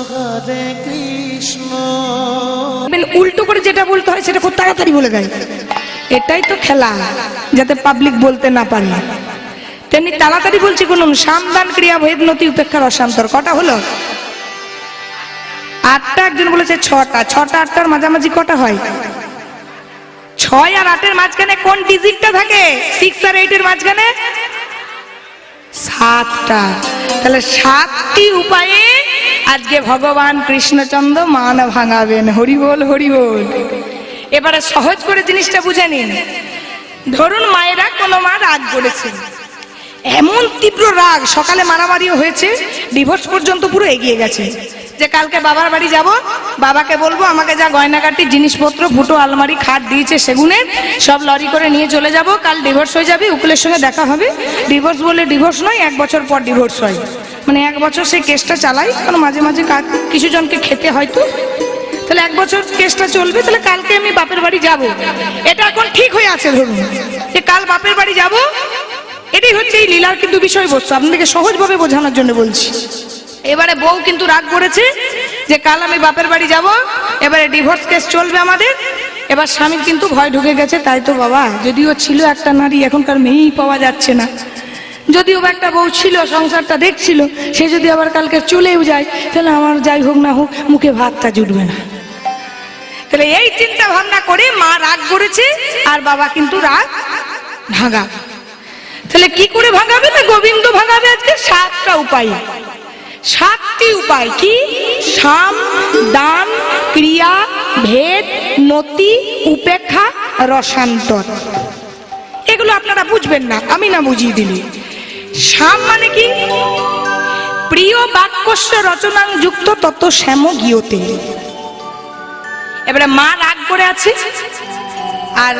হরে কৃষ্ণ। উল্টো করে যেটা বলতে হয় সেটা খুব তাড়াতাড়ি বলে দেয়। এটাই তো খেলা, যাতে পাবলিক বলতে না পারে। তেমনি তাড়াতাড়ি বলছি বলুন, সামদান ক্রিয়া ভেদ নতি উপেক্ষার অশান্তর। কটা হলো? 8টা। একজন বলেছে 6টা। 6টা 8টার মাঝামাঝি কটা হয়? 6 আর 8-এর মাঝখানে কোন ডিজিটটা থাকে? 6 আর 8-এর মাঝখানে 7টা। তাহলে 7টি উপায়ে আজকে ভগবান কৃষ্ণচন্দ্র মান ভাঙাবেন। হরি বল, হরি বল। এবারে সহজ করে জিনিসটা বুঝে নিন। ধরুন মায়েরা কোনো মা রাগ করেছে, এমন তীব্র রাগ, সকালে মারামারিও হয়েছে, ডিভোর্স পর্যন্ত পুরো এগিয়ে গেছে, যে কালকে বাবার বাড়ি যাব, বাবাকে বলবো আমাকে যা গয়নাগাটির জিনিসপত্র, ফুটো আলমারি খাট দিয়েছে সেগুনের, সব লরি করে নিয়ে চলে যাব, কাল ডিভোর্স হয়ে যাবে, উকিলের সঙ্গে দেখা হবে। ডিভোর্স বলে ডিভোর্স নয়, 1 বছর পর ডিভোর্স হয়। মানে 1 বছর সেই কেসটা চালাই, কারণ মাঝে মাঝে কিছু জনকে খেতে হয়তো, তাহলে 1 বছর কেসটা চলবে। তাহলে কালকে আমি বাপের বাড়ি যাব, এটা এখন ঠিক হয়ে আছে। ধরুন যে কাল বাপের বাড়ি যাব, এটাই হচ্ছে এই লীলার কিন্তু বিষয়বস্তু, আপনাদেরকে সহজভাবে বোঝানোর জন্য বলছি। এবারে বউ কিন্তু রাগ করেছে যে কাল আমি বাপের বাড়ি যাব, এবারে ডিভোর্স কেস চলবে আমাদের। এবার স্বামীর কিন্তু ভয় ঢুকে গেছে, তাই তো বাবা, যদিও ছিল একটা নারী, এখনকার মেয়েই পাওয়া যাচ্ছে না। যদিও একটা বউ ছিল, সংসারটা দেখছিল, সে যদি আবার কালকে চলেও যায়, তাহলে আমার যাই হোক না হোক মুখে ভাতটা জুটবে না। তাহলে এই চিন্তা ভাবনা করে মা রাগ করেছে, আর বাবা কিন্তু রাগ ভাঙা। তাহলে কি করে ভাঙাবে? না গোবিন্দ ভাঙাবে আজকে 7টা উপায়। 7টি উপায় কি? সাম, দান, ক্রিয়া, ভেদ, নতি, উপেক্ষা, রসান্তর। এগুলো আপনারা বুঝবেন না, আমি না বুঝিয়ে দিলি। সাম মানে কি? প্রিয় বাক্যস্য রচনাং যুক্ত তত শ্যাম গিয়তে। এবারে মা রাগ করে আছে, আর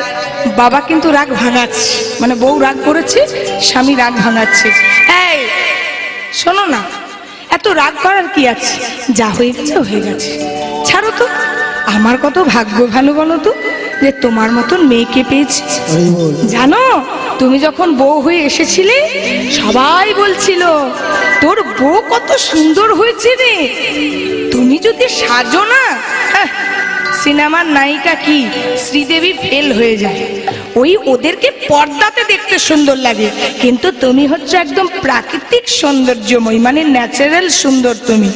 বাবা কিন্তু রাগ ভাঙাচ্ছে, মানে বউ রাগ করেছে, স্বামী রাগ ভাঙাচ্ছে। এই শোনো না, এত রাগ করার কি আছে? যা হয়ে গেছে হয়ে গেছে, ছাড়ো তো। আমার কত ভাগ্য ভালো বলো তো, যে তোমার মতন মেয়েকে পেয়েছি। জানো, তুমি যখন বউ হয়ে এসেছিলে, সবাই বলছিল তোর বউ কত সুন্দর হয়েছে রে, তুমি যদি সাজো না, সিনেমার নায়িকা কি শ্রীদেবী ফেল হয়ে যায়। ওই ওদেরকে পর্দাতে দেখতে সুন্দর লাগে, কিন্তু তুমি হচ্ছে একদম প্রাকৃতিক সৌন্দর্যময়, মানে ন্যাচারাল সুন্দর। তুমি,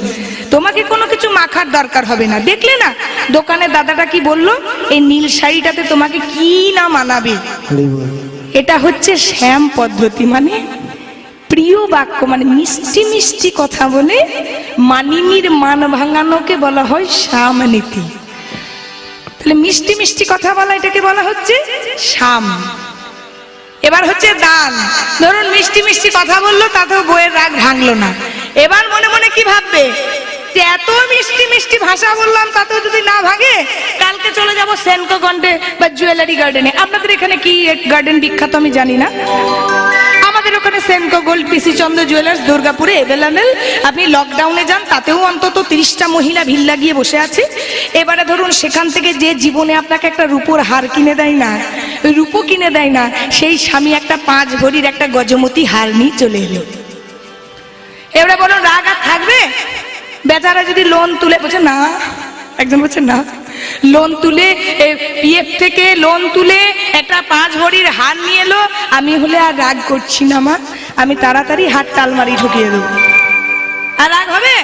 তোমাকে কোনো কিছু মাখার দরকার হবে না। দেখলে না দোকানে দাদাটা কি বললো, এই নীল শাড়িটাতে তোমাকে কি না মানাবে। এটা হচ্ছে শ্যাম পদ্ধতি, মানে প্রিয় বাক্য, মানে মিষ্টি মিষ্টি কথা বলে মানিনীর মান ভাঙানোকে বলা হয় শ্যাম নীতি। তাহলে মিষ্টি মিষ্টি কথা বলা, এটাকে বলা হচ্ছে সাম। এবার হচ্ছে দান। ধরুন মিষ্টি মিষ্টি কথা বললো, তাতেও বউয়ের রাগ ভাঙলো না। এবার মনে মনে কি ভাববে, যে এত মিষ্টি মিষ্টি ভাষা বললাম, তাতেও যদি না ভাগে, কালকে চলে যাব সেনকো গন্ডে বা জুয়েলারি গার্ডেনে। আপনাদের এখানে কি গার্ডেন বিখ্যাত আমি জানি না, আমাদের ওখানে সেনকো গোল্ড পিসি চন্দ্র জুয়েলার্স দুর্গাপুরে অ্যাভেলেবেল। আপনি লকডাউনে যান, তাতেও অন্তত 30টা মহিলা ভিড় লাগিয়ে বসে আছে। এবারে ধরুন সেখান থেকে যে জীবনে আপনাকে একটা রূপোর হার কিনে দেয় না, রূপো কিনে দেয় না, সেই স্বামী একটা 5 ভরির একটা গজমতি হার নিয়ে চলে এলো। এবারে বলুন রাগ আর থাকবে? বেচারা যদি লোন তুলে, বলছে না, একজন বলছে না, লোন তুলে পিএফ থেকে লোন তুলে একটা 5 ভরির হার নিয়ে এলো, আমি হলে আর রাগ করছি না মা, আমি তাড়াতাড়ি হারটা আলমারি ঢুকিয়ে দেবো। আর রাগ হবে?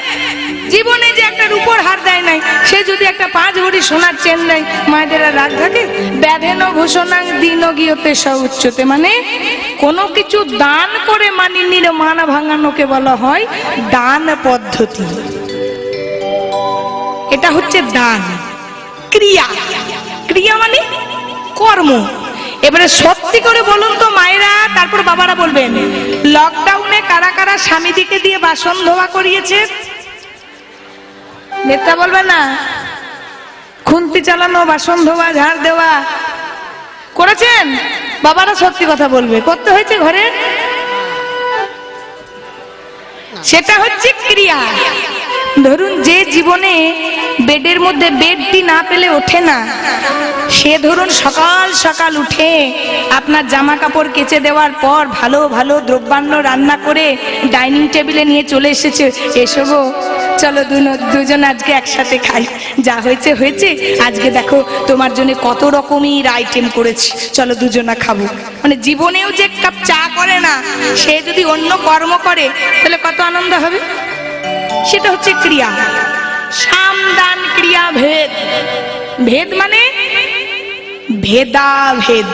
জীবনে যে একটা রূপোর হার দেয় নাই, সে যদি একটা 5 ভরি সোনার চেন দেয়, মায়েদের আর রাগ থাকে? ব্যাধেন ঘোষণাং দিন গিয়তে সউচ্চতে, মানে কোনো কিছু দান করে মানিনীর মান ভাঙানোকে বলা হয় দান পদ্ধতি। এটা হচ্ছে দান। ক্রিয়া, ক্রিয়া মানে কর্ম। এবারে সত্যি করে বলুন তো মায়েরা, তারপর বাবারা বলবেন, লকডাউনে কারা কারা স্বামীদিকে দিয়ে বাসন ধোয়া করিয়েছে? নেতা বলবে না, খুন্তি চালানো, বাসন ধোয়া, ঝাড় দেওয়া করেছেন? বাবারা সত্যি কথা বলবে, করতে হয়েছে ঘরে। সেটা হচ্ছে ক্রিয়া। ধরুন যে জীবনে বেডের মধ্যে বেডটি না পেলে ওঠে না, সে ধরুন সকাল সকাল উঠে আপনার জামা কাপড় কেচে দেওয়ার পর ভালো ভালো দ্রব্যান্ন রান্না করে ডাইনিং টেবিলে নিয়ে চলে এসেছে, এসো গো চলো দুজন আজকে একসাথে খাই, যা হয়েছে হয়েছে, আজকে দেখো তোমার জন্য কত রকমের আইটেম করেছি, চলো দুজনা খাবো। মানে জীবনেও যে কাপ চা করে না, সে যদি অন্য কর্ম করে তাহলে কত আনন্দ হবে। সেটা হচ্ছে ক্রিয়া, সামদান ক্রিয়া ভেদ। ভেদ মানে ভেদাভেদ।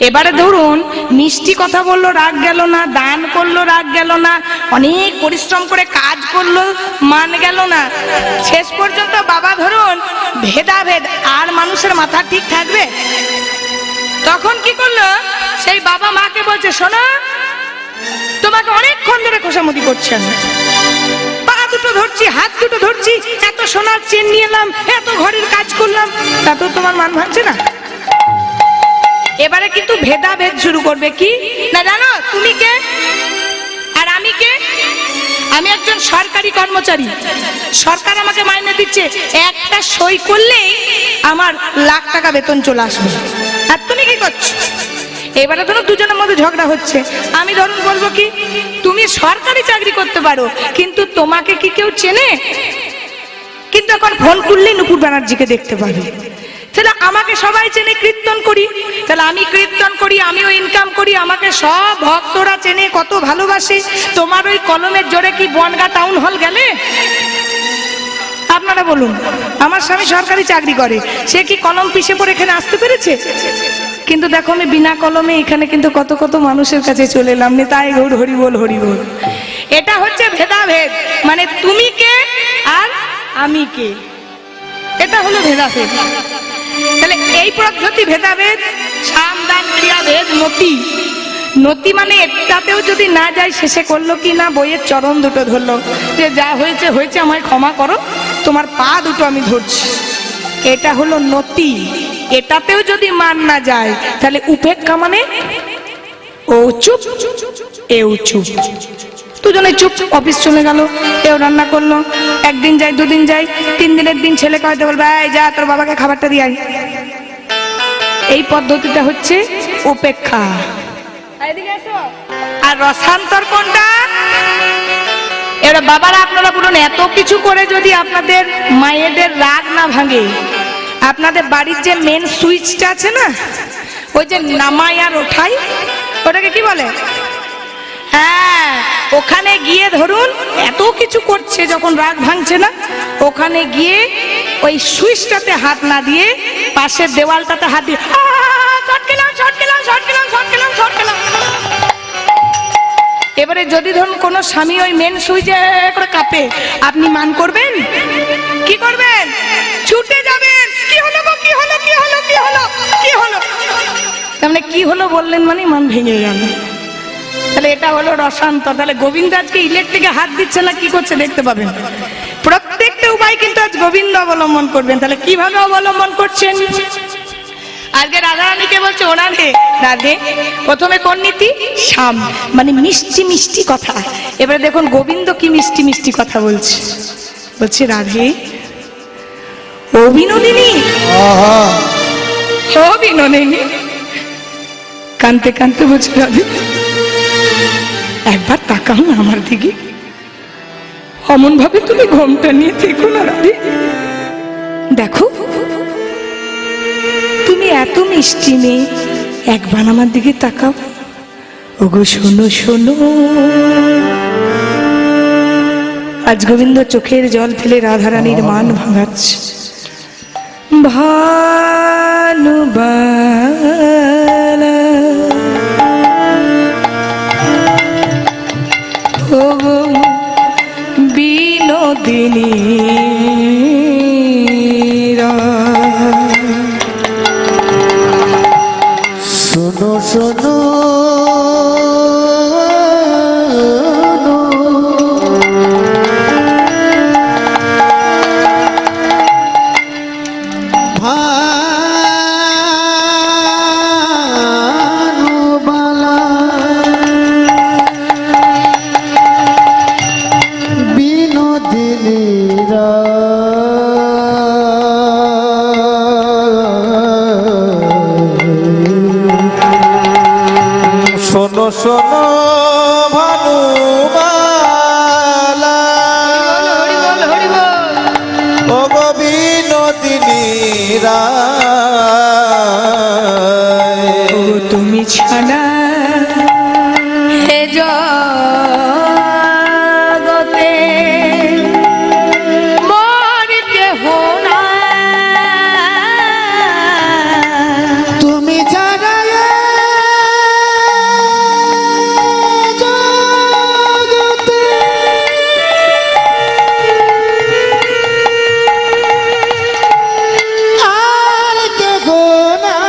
এবারে ধরুন মিষ্টি কথা বললো রাগ গেল না, দান করলো রাগ গেল না, অনেক পরিশ্রম করে কাজ করলো মান গেল না, শেষ পর্যন্ত বাবা ধরুন ভেদাভেদ, আর মানুষের মাথা ঠিক থাকবে? তখন কি করলো, সেই বাবা মাকে বলছে, শোনো তোমাকে অনেকক্ষণ ধরে খোসামতি করছেন, পা দুটো ধরছি, হাত দুটো ধরছি, এত সোনার চেন নিয়ে এলাম, এত ঘরের কাজ করলাম, তাতেও তোমার মান ভাঙছে না। এবারে কিন্তু ভেদাভেদ শুরু করবে, কি না জানো, তুমি কে আর আমি কে? আমি একজন সরকারি কর্মচারী, সরকার আমাকে মাইনে দিচ্ছে, একটা সই করলেই আমার লাখ টাকা বেতন চলে আসবে, আর তুমি কি করছো? এবারে ধরো দুজনের মধ্যে ঝগড়া হচ্ছে, আমি ধরুন বলবো কি, তুমি সরকারি চাকরি করতে পারো, কিন্তু তোমাকে কি কেউ চেনে? কিন্তু এখন ফোন করলেই নুপুর ব্যানার্জিকে দেখতে পাবে। তাহলে আমাকে সবাই চেনে, কীর্তন করি, তাহলে আমি কীর্তন করি, আমিও ইনকাম করি, আমাকে সব ভক্তরা চেনে, কত ভালোবাসে। তোমার ওই কলমের জোরে কি বনগা টাউন হল গেলে? আপনারা বলুন, আমার স্বামী সরকারি চাকরি করে, সে কি কলম পিষে পড়ে এখানে আসতে পেরেছে? কিন্তু দেখো আমি বিনা কলমে এখানে কিন্তু কত কত মানুষের কাছে চলে এলাম, তাই গৌর হরি বল হরি বল। এটা হচ্ছে ভেদাভেদ, মানে তুমি কে আর আমি কে, এটা হলো ভেদাভেদ। তাহলে এই পদ্ধতি ভেদাভেদ, সামদান ক্রিয়া ভেদ, নতি। নতি মানে একটাতেও যদি না যায়, শেষে করলো কি না, বইয়ের চরণ দুটো ধরলো, যে যা হয়েছে হয়েছে, আমায় ক্ষমা করো, তোমার পা দুটো আমি ধরছি, এটা হলো নতি। এটাতেও যদি মান না যায়, তাহলে উপেক্ষা মানে ও চুপ এও চুপ, দুজনে চুপ, অফিস চলে গেল, কেউ রান্না করলো, একদিন যায়, দুদিন যায়, 3 দিনের দিন ছেলেকে হয়তো বলবে, এই যা তোর বাবাকে খাবারটা দিয়ে আয়। এই পদ্ধতিটা হচ্ছে উপেক্ষা। আর রসান্তর কোনটা? এরা বাবারা আপনারা বলুন, এত কিছু করে যদি আপনাদের মায়েদের রাগ না ভাঙে, আপনাদের বাড়ির যে মেন সুইচটা আছে না, ওই যে নামাই আর ওঠাই, ওটাকে কি বলে? হ্যাঁ, ওখানে গিয়ে ধরুন এত কিছু করছে, যখন রাগ ভাঙছে না, ওখানে গিয়ে ওই সুইচটাতে হাত না দিয়ে পাশের দেওয়ালটাতে হাত দিয়ে শর্ট খেলাম, শর্ট খেলাম, শর্ট খেলাম, শর্ট খেলাম, শর্ট খেলাম। এবারে যদি ধরুন কোনো স্বামী ওই মেন সুইচে করে কাঁপে, আপনি মান করবেন? কি করবেন? ছুটে যাবেন, কি হলো গো, কি হলো, কি হলো, কি হলো, কি হলো, তার মানে কি হলো বললেন মানে মান ভেঙে গেল। তাহলে এটা হলো রসান্তর। তাহলে গোবিন্দ আজকে ইলেকট্রিকে হাত দিচ্ছে না, কি করছে দেখতে পাবেন। প্রত্যেকটা উপায় কিন্তু আজ গোবিন্দ অবলম্বন করবেন। তাহলে কিভাবে অবলম্বন করছেন? আজকে রাধারানীকে বলছে, ও রাধে রাধে, প্রথমে কোন নীতি? শাম, মানে মিষ্টি মিষ্টি কথা। এবারে দেখুন গোবিন্দ কি মিষ্টি মিষ্টি কথা বলছে, বলছে রাধে ও বিনোদিনী, ও বিনোদিনী, কানতে কানতে বলছে রাধে একবার তাকাও না আমার দিকে, অমন ভাবে তুমি ঘোমটা নিয়ে থেকো না রাধে, দেখো তুমি এত মিষ্টি মেয়ে, একবার আমার দিকে তাকাও, ওগো শোনো শোনো। আজ গোবিন্দ চোখের জল ফেলে রাধারানীর মান ভাঙাচ্ছে। ভানুবালা ওগো বিনোদিনী, শোনো শোনো ভানুবালা, বিনোদিনী মোহিনী রায়। ও তুমি ছাড়া হে জগতে মোর কেহ নাই। তুমি ছাড়া এ জগতে আর কেহ নাই।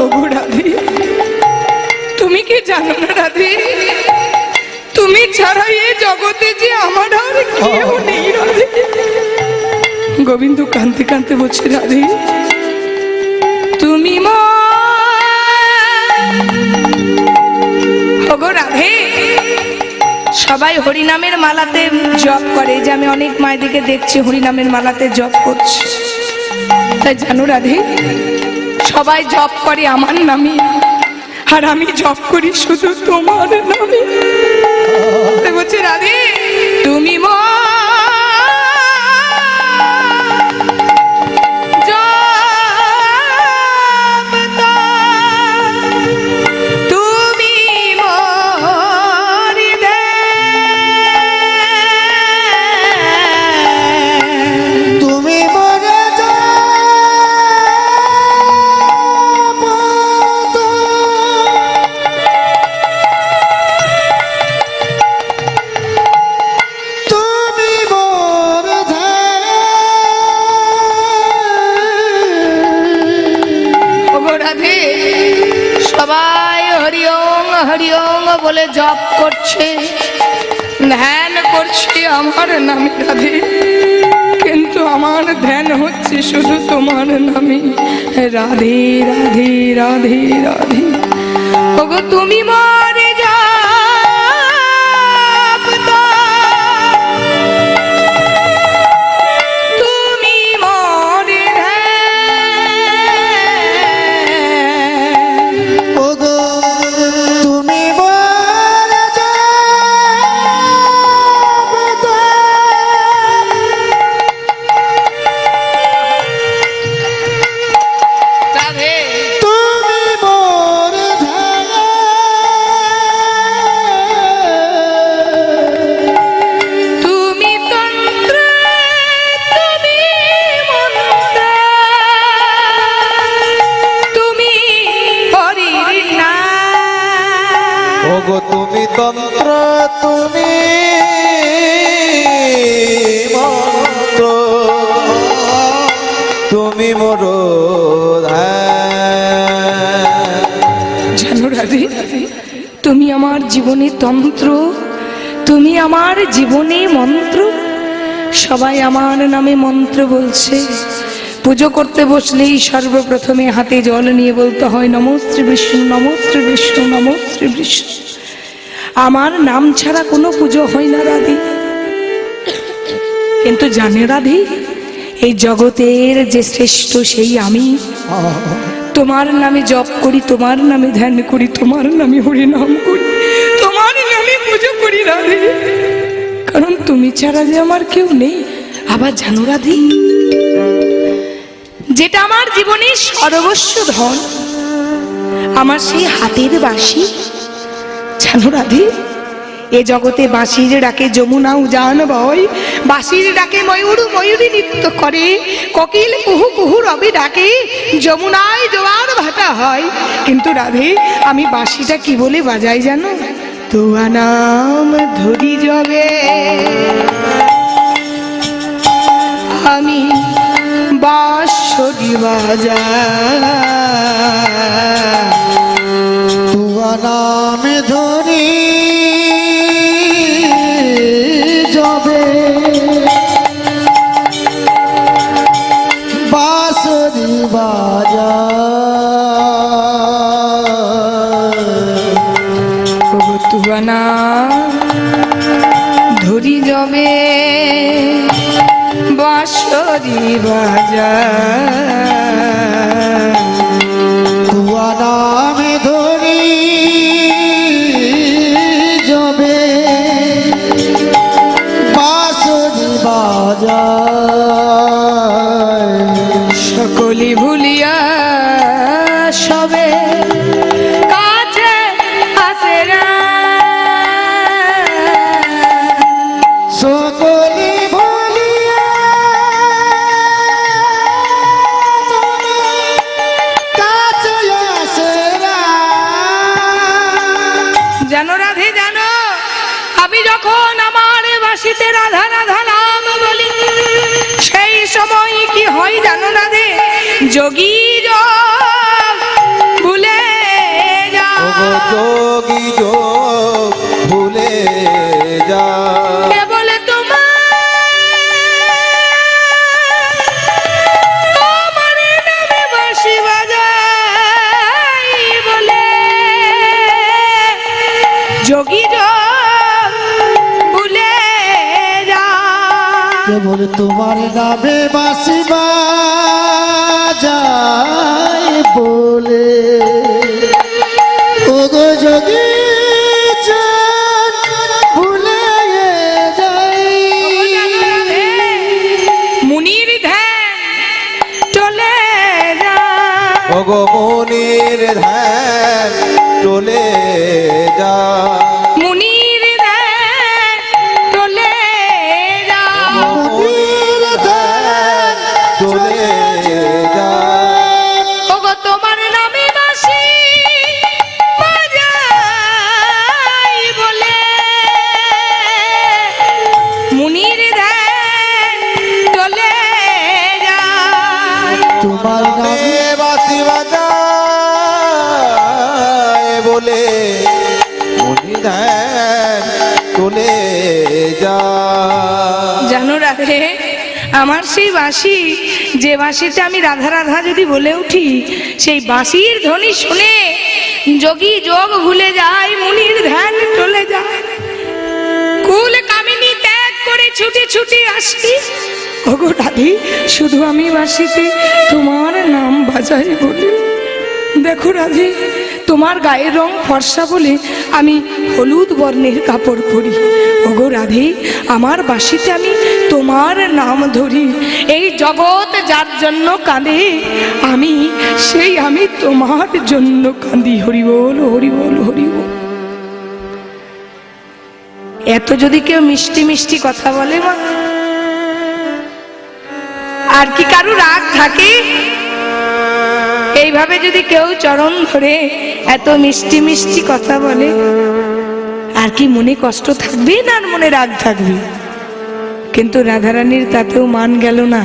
ওগো রাধে, তুমি কি জানো না রাধে, তুমি ছাড়া এই জগতে যে আমার আর কেউ নেই রাধে। গোবিন্দ কাঁদতে কাঁদতে বলছে রাধে, তুমি ওগো রাধে, সবাই হরিনামের মালাতে জপ করে, যে আমি অনেক মায়েদেরকে দেখছি হরিনামের মালাতে জপ করছে। তাই জানো রাধে, সবাই জপ করে আমার নামে, আর আমি জপ করি শুধু তোমার নামে। তাই বলছে রাধে, তুমি সবাই হরিওম হরিওম বলে জপ করছে, ধ্যান করছে আমার নামে রাধে, কিন্তু আমার ধ্যান হচ্ছে শুধু তোমার নামে। রাধে রাধে রাধে রাধে, ওগো তুমি মরে যা তুমি তন্ত্র তুমি মন্ত্র তুমি মোর জানো রাধে, তুমি আমার জীবনে তন্ত্র, তুমি আমার জীবনে মন্ত্র। সবাই আমার নামে মন্ত্র বলছে। পুজো করতে বসলেই সর্বপ্রথমে হাতে জল নিয়ে বলতে হয় নমস্তে বিষ্ণু নমস্তে বিষ্ণু নমস্তে বিষ্ণু। আমার নাম ছাড়া কোনো পুজো হয় না রাধে। কিন্তু জানে রাধে, এই জগতের যে শ্রেষ্ঠ সেই আমি। তোমার নামে জপ করি, তোমার নামে ধ্যান করি, তোমার নামে হরিনাম করি, তোমার নামে পুজো করি রাধে, কারণ তুমি ছাড়া যে আমার কেউ নেই। আবার জানো রাধে, যেটা আমার জীবনের সর্বস্ব ধন, আমার সেই হাতের বাঁশি। জানো রাধে, এ জগতে বাঁশির ডাকে যমুনা উজান বয়, বাঁশির ডাকে ময়ূর ময়ূরী নৃত্য করে, কোকিল কুহু কুহু রবি ডাকে, যমুনায় জোয়ার ভাটা হয়। কিন্তু রাধে, আমি বাঁশিটা কি বলে বাজাই জানো? তোয়া নাম ধরি যাবে আমি বাঁশরি বাজাই, তোয়া নাম ধরি যাবে বাঁশরি বাজাই, তোয়া নাম ধরি যাবে বাঁশরি বাজাই, তোয়া নাম ধরি যাবে বাঁশরি বাজাই। যখন আমার বাঁশিতে রাধা রাধা নাম বলি, সেই সময় কি হয় জানো না রে, যোগী যোগ ভুলে ওগো যায়। যোগী যোগ ভুলে যায়। কেবল তোমার নামে বাঁশি বাজাই বলে, যোগী যোগ ভুলে যায়। কেবল তোমার নামে বাঁশি বাজায় বলে, ওগো যোগী চাঁদ ভুলে যায়। মুনির ধ্যান চলে যায়। ওগো মনির ধ্যান চলে যায়। মুনির ধ্যান চলে যায়। মনির ধ্যান চলে যায়। ওগো তোমার নামে বাঁশি বাজাই বলে, মুনির ধ্যান চলে যায়। তোমার নামে বাঁশি বাজায় বলে মনির ধ্যান চলে যায়। জানো রাধে, আমার সেই বাঁশি, যে বাঁশিতে আমি রাধা রাধা যদি বলে উঠি, সেই বাঁশির ধ্বনি শুনে যোগী যোগ ভুলে যায়, মুনির ধ্যান চলে যায়। কুল কামিনী ত্যাগ করে ছুটে ছুটে আসি, ওগো রাধে, শুধু আমি বাঁশিতে তোমার নাম বাজাই বলে। দেখো রাধে, তোমার গায়ের রং ফর্সা বলে আমি হলুদ বর্ণের কাপড় পরি। ওগো রাধে, আমার বাঁশিতে আমি তোমার নাম ধরি। এই জগৎ যার জন্য কাঁদে, আমি সেই আমি তোমার জন্য কাঁদি। হরি বল, হরি বল, হরি বল। এত যদি কেউ মিষ্টি মিষ্টি কথা বলে মা, আর কি কারু রাগ থাকে? এইভাবে যদি কেউ চরণ ধরে এত মিষ্টি মিষ্টি কথা বলে, আর কি মনে কষ্ট থাকবে না আর মনে রাগ থাকবে? কিন্তু রাধারানীর তাতেও মান গেল না।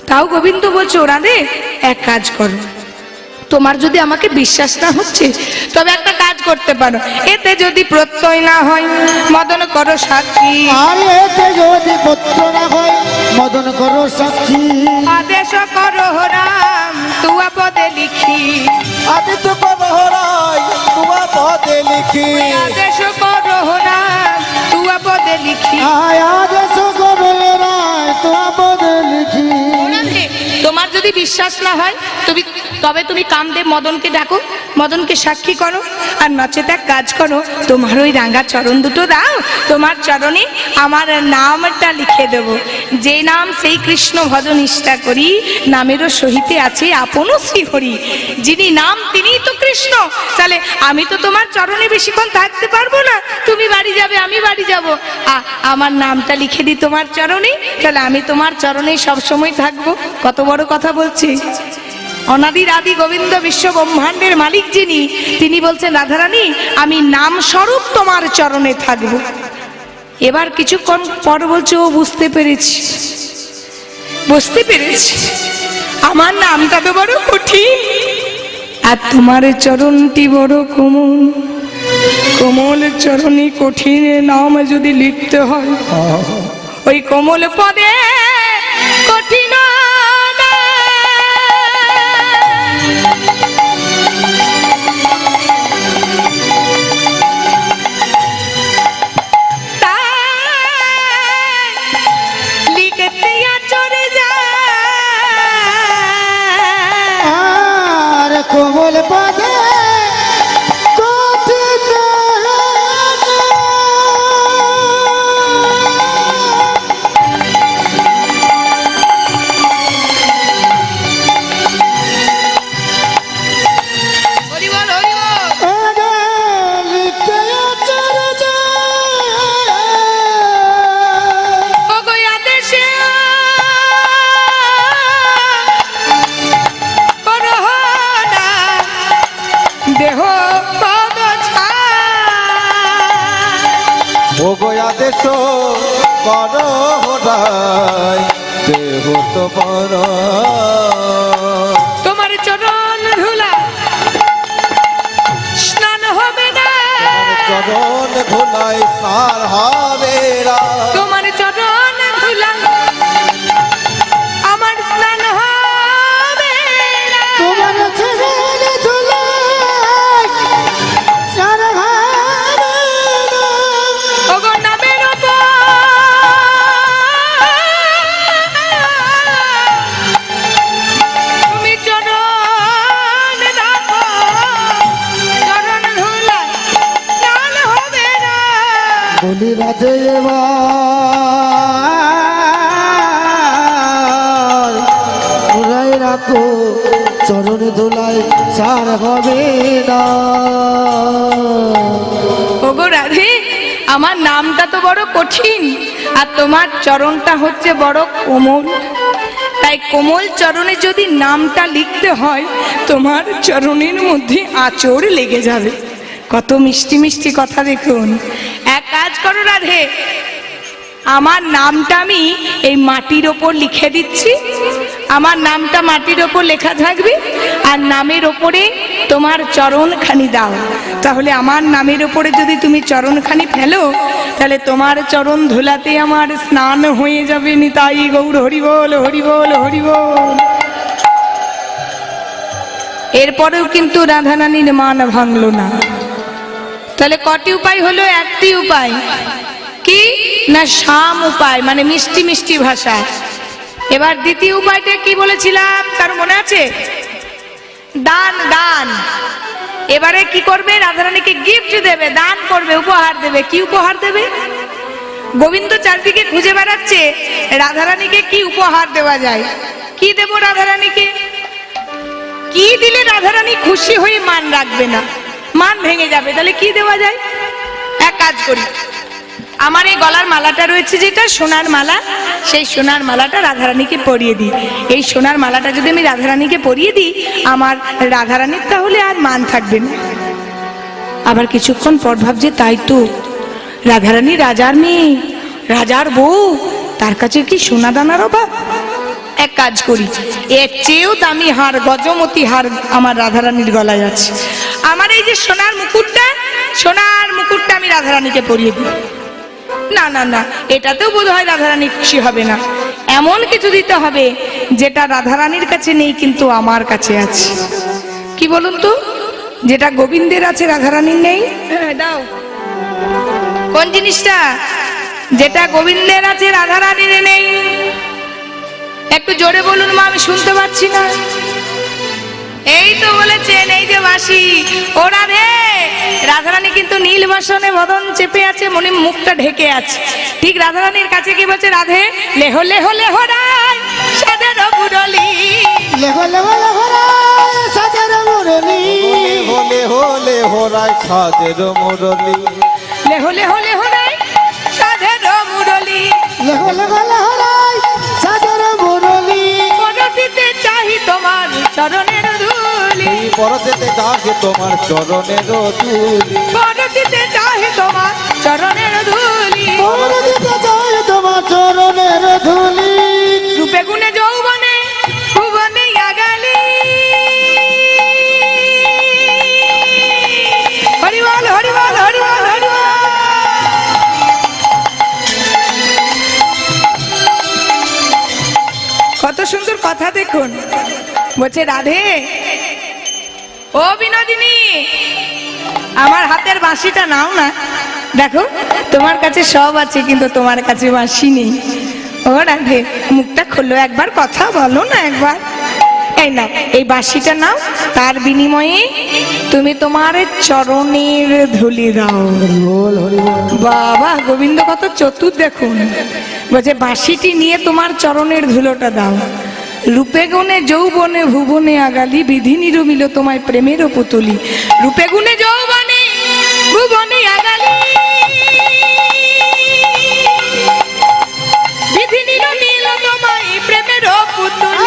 তাও গোবিন্দ বলছে, ওরা রে এক কাজ করো, তোমার যদি আমাকে বিশ্বাস না হচ্ছে তবে একটা কাজ করতে পারো, এতে যদি প্রত্যয় না হয় মদন করো সাক্ষী। আর এতে যদি পুত্র না হয় মদন করো সাক্ষী। আদেশ করো রাম তুয়া পদে লিখি। আমি তো কবহরাই তোমা পদে লিখি। আদেশ করো রাম তুয়া পদে লিখি। আয় আদেশ করো রায় তোমার পদে লিখি। তোমার যদি বিশ্বাস না হয় তবে তুমি কামদেব মদনকে ডাকো, মদনকে সাক্ষী করো, আর নচেত এক কাজ করো, তোমার ওই রাঙা চরণ দুটো দাও, তোমার চরণে আমার নামটা লিখে দেব। যে নাম সেই কৃষ্ণ ভজন নিষ্ঠা করি, নামেরও সহিতে আছে আপন শ্রীহরি। যিনি নাম তিনিই তো কৃষ্ণ। তাহলে আমি তো তোমার চরণে বেশিক্ষণ থাকতে পারবো না, তুমি বাড়ি যাবে আমি বাড়ি যাব, আমার নামটা লিখে দিই তোমার চরণে, তাহলে আমি তোমার চরণে সবসময় থাকবো। কত বড় কথা বলছি! অনাদির আদি গোবিন্দ বিশ্ব ব্রহ্মাণ্ডের মালিক যিনি, তিনি বলছেন, রাধারানী আমি নাম স্বরূপ তোমার চরণে থাকব। এবার কিছুক্ষণ পর বলছে, ও বুঝতে পেরেছি, বুঝতে পেরেছি, আমার নামটা তো বড় কঠিন, আর তোমার চরণটি বড় কোমল। কোমল চরণে কঠিন নাম যদি লিখতে হয়, ওই কোমল পদে কঠিন কোমল পদে ও গো আদেশ করো রায় দেহ তোমার তোমার চরণ ধুলা স্নান হবে না, চরণ ধুলাই স্নান হবে না, তোমার চরণ ধুলা আমার স্নান হবে না। তোমার চরণ ধুলায় স্নান হবে না। ওগো নামের উপর তুমি চরণ রাখো, চরণ ধুলায় স্নান হবে না। বলি রাধে এবার রাখো চরণে ধুলায় সার হবে না। ওগো রাধে, আমার নামটা তো বড় কঠিন আর তোমার চরণটা হচ্ছে বড় কোমল, তাই কোমল চরণে যদি নামটা লিখতে হয় তোমার চরণের মধ্যে আঁচড় লেগে যাবে। কত মিষ্টি মিষ্টি কথা দেখুন। এক কাজ করো রাধে, আমার নামটা আমি এই মাটির ওপর লিখে দিচ্ছি, আমার নামটা মাটির ওপর লেখা থাকবে আর নামের ওপরে তোমার চরণখানি দাও। তাহলে আমার নামের ওপরে যদি তুমি চরণখানি ফেলো তাহলে তোমার চরণ ধুলাতে আমার স্নান হয়ে যাবে। নিতাই গৌর হরি বল, হরি বল, হরি বল। এরপরেও কিন্তু রাধারানীর মান ভাঙলো না। তাহলে কটি উপায় হলো? একটি উপায় কি না, শাম উপায়, মানে মিষ্টি মিষ্টি ভাষা। এবার দ্বিতীয় উপায়টা কি বলেছিলাম তার মনে আছে? দান, দান। এবারে কি করবে? রাধারানীকে গিফট দেবে, দান করবে, উপহার দেবে। কি উপহার দেবে? গোবিন্দ চারদিকে খুঁজে বেড়াচ্ছে রাধারানীকে কি উপহার দেওয়া যায়। কি দেব রাধারানীকে? কি দিলে রাধারানী খুশি হয়ে মান রাখবে না, মান ভেঙে যাবে? তাহলে কি দেওয়া যায়? এক কাজ করি, আমার এই গলার মালাটা রয়েছে যেটা সোনার মালা, সেই সোনার মালাটা রাধারানীকে পরিয়ে দিই। এই সোনার মালাটা যদি আমি রাধারানীকে পরিয়ে দিই আমার রাধারানীর তাহলে আর মান থাকবে না। আবার কিছুক্ষণ পর ভাবছে তাই তো, রাধারানী রাজার মেয়ে, রাজার বউ, তার কাছে কি সোনা দানার অভাব? এক কাজ করি, এর চেয়েও দামি হার, গজমতি হার আমার রাধারানীর গলায় আছে। আমার এই যে সোনার মুকুটটা, সোনার মুকুটটা আমি রাধারানীকে পরিয়ে দিই। না না না, এটাতেও বোধ হয় রাধারানী খুশি হবে না। এমন কিছু দিতে হবে যেটা রাধারানীর কাছে নেই কিন্তু আমার কাছে আছে। কি বলুন তো? যেটা গোবিন্দের আছে রাধারানীর নেই। দাও কোন জিনিসটা? যেটা গোবিন্দের আছে রাধারানীর নেই। একটু জোরে বলুন মা, আমি শুনতে পাচ্ছি না। এই তো বলেছেন, এই যে বাঁশি। ও রাধে, রাধারানী কিন্তু নীল বাসনে মদন চেপে আছে, মনে মুখটা ঢেকে আছে। ঠিক রাধারানীর কাছে কি বলছে? রাধে লেহ লেহ লেহ রায় সাদের মুরলি, লেহ লেহ লেহ রায় সাজের মুরলি, হলে হলে হোরায় সাজের মুরলি, লেহ লেহ লেহ রায় সাদের মুরলি, লেহ লেহ লেহ রায় সাজের মুরলি। পরশিতে চাহি তোমার চরণের ধুলি, এই পরতেতে ডাকে তোমার চরণের ধুলি, পরশিতে চাহি তোমার চরণের ধুলি, পরে দিতে চাই তোমার চরণের ধুলি। রূপে গুণে যৌবনে ভুবনে আগালি। হরি বল, হরি বল, হরি বল, হরি বল। কত সুন্দর কথা দেখুন। বলছে রাধে, ও বিনোদিনী, আমার হাতের বাঁশিটা নাও না। দেখো তোমার কাছে সব আছে কিন্তু তোমার কাছে বাঁশি নেই। ও রাধে, মুখটা খোলো, একবার কথা বলো না একবার। এই না, এই বাঁশিটা নাও, তার বিনিময়ে তুমি তোমার চরণের ধুলি দাও। হরি বল, হরি বল। বাবা, গোবিন্দ কত চতুর দেখুন। বলছে বাঁশিটি নিয়ে তোমার চরণের ধুলোটা দাও। রূপে গুণে যৌবনে ভুবনে আগালি, বিধি নিরমিল তোমায় প্রেমের পুতুলি। রূপে গুণে যৌবনে ভুবনে আগালি, বিধি নিরমিল তোমায় প্রেমের পুতুলি।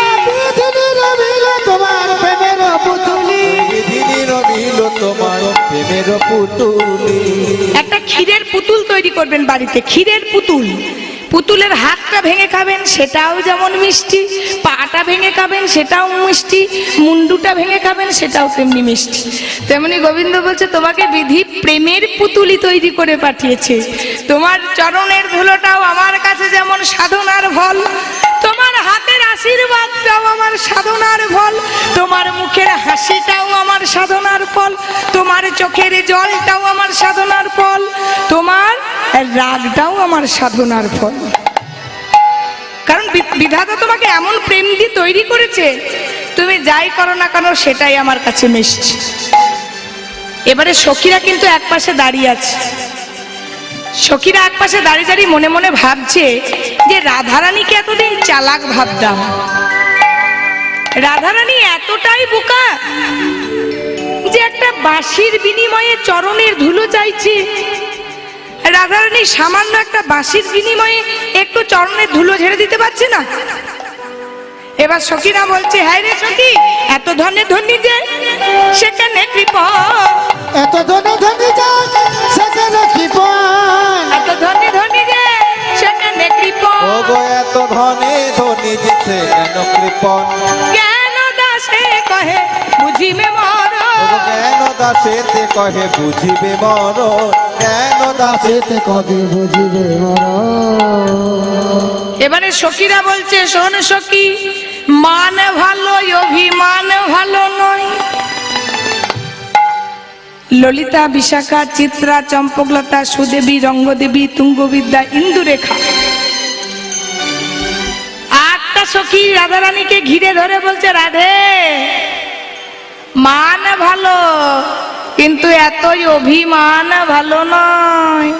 তোমার প্রেমের পুতুলি, বিধি নিরমিল তোমার প্রেমের পুতুলি। একটা ক্ষীরের পুতুল তৈরি তৈরি করবেন বাড়িতে, ক্ষীরের পুতুল। পুতুলের হাতটা ভেঙে খাবেন, সেটাও যেমন মিষ্টি, পাটা ভেঙে খাবেন সেটাও মিষ্টি, মুন্ডুটা ভেঙে খাবেন সেটাও তেমনি মিষ্টি। তেমনি গোবিন্দ বলছে তোমাকে বিধি প্রেমের পুতুলি তৈরি করে পাঠিয়েছে। তোমার চরণের ধুলোটাও আমার কাছে যেমন সাধনার ফল, তোমার হাতের আশীর্বাদটাও আমার সাধনার ফল, তোমার মুখের হাসিটাও আমার সাধনার ফল, তোমার চোখের জলটাও আমার সাধনার ফল, তোমার রাগটাও আমার সাধনার ফল। কারণ বিধাতা তোমাকে এমন প্রেম দিয়ে তৈরি করেছে, তুমি যাই করো না কেন সেটাই আমার কাছে মিষ্টি। এবারে সখীরা কিন্তু একপাশে দাঁড়িয়ে আছে। সখীরা একপাশে দাঁড়িয়ে দাঁড়িয়ে মনে মনে ভাবছে যে রাধারানীকে এতদিন চালাক ভাবতাম, রাধারানী এতটাই বোকা যে একটা বাঁশির বিনিময়ে চরণের ধুলো চাইছে। রাধারানী সামান্য একটা বাঁশির বিনিময়ে একটু চরণের ধুলো ঝেড়ে দিতে পারছে না। এবার সখীরা বলছে, হ্যাঁ রে সখী, এত ধনে ধনী যে সেখানে কৃপণ, এত ধনে ধনী যে সেখানে কৃপণ, এত ধনে ধনী যে সেখানে কৃপণ, ও গো এত ধনে ধনী যেতে কেন কৃপণ, জ্ঞান দাসে কহে বুঝিবে মর, ও গো জ্ঞান দাসেতে কহে বুঝিবে মর, জ্ঞান দাসে সেতে কবে বুঝিবে এবারে সখীরা বলছে, শোন সখী, মান ভালো অভিমান ভালো নয়। ললিতা, বিশাখা, চিত্রা, চম্পকলতা, সুদেবী, রঙ্গদেবী, তুঙ্গবিদ্যা, ইন্দুরেখা, 8টা সখী রাধারানীকে ঘিরে ধরে বলছে, রাধে মান ভালো কিন্তু এতই অভিমান ভালো নয়।